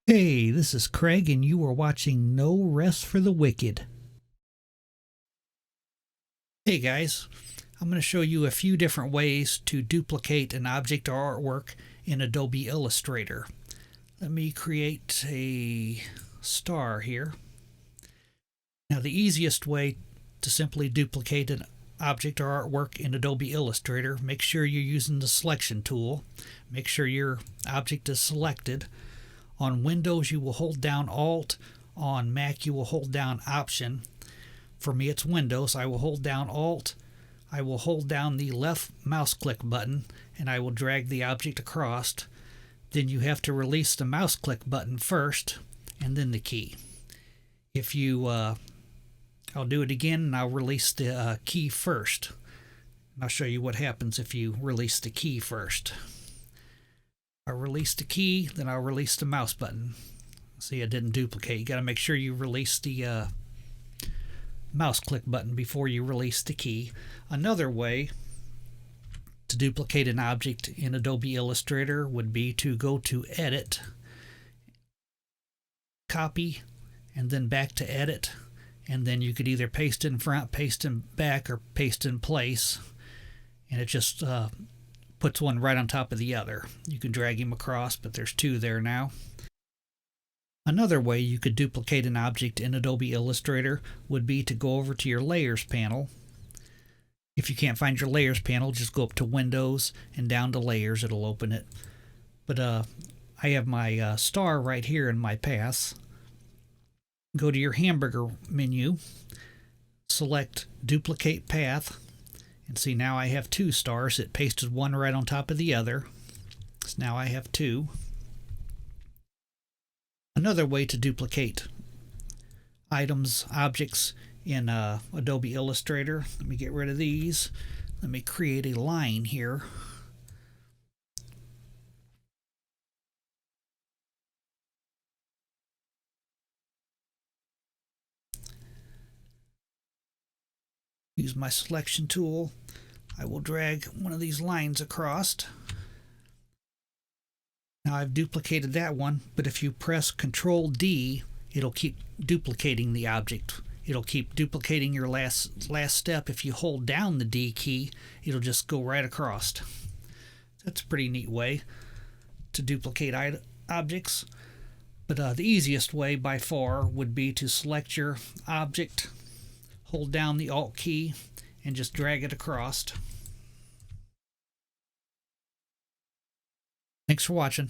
Hey, this is Craig, and you are watching No Rest for the Wicked. Hey guys, I'm going to show you a few different ways to duplicate an object or artwork in Adobe Illustrator. Let me create a star here. Now, the easiest way to simply duplicate an object or artwork in Adobe Illustrator, make sure you're using the selection tool. Make sure your object is selected. On Windows, you will hold down Alt. On Mac, you will hold down Option. For me, it's Windows. I will hold down Alt. I will hold down the left mouse click button, and I will drag the object across. Then you have to release the mouse click button first, and then the key. I'll do it again, and I'll release the key first. And I'll show you what happens if you release the key first. I'll release the key, then I'll release the mouse button. See, I didn't duplicate. You got to make sure you release the mouse click button before you release the key. Another way to duplicate an object in Adobe Illustrator would be to go to Edit, Copy, and then back to Edit. And then you could either paste in front, paste in back, or paste in place. And it just puts one right on top of the other. You can drag him across, but there's two there now. Another way you could duplicate an object in Adobe Illustrator would be to go over to your Layers panel. If you can't find your Layers panel, just go up to Windows and down to Layers. It'll open it. But I have my star right here in my paths. Go to your hamburger menu, select Duplicate Path, and see, now I have two stars. It pasted one right on top of the other. So now I have two. Another way to duplicate items, objects in Adobe Illustrator. Let me get rid of these. Let me create a line here. Use my selection tool. I will drag one of these lines across. Now I've duplicated that one, but if you press Control D, it'll keep duplicating the object. It'll keep duplicating your last step. If you hold down the D key, it'll just go right across. That's a pretty neat way to duplicate objects. But the easiest way by far would be to select your object, hold down the Alt key, and just drag it across. Thanks for watching.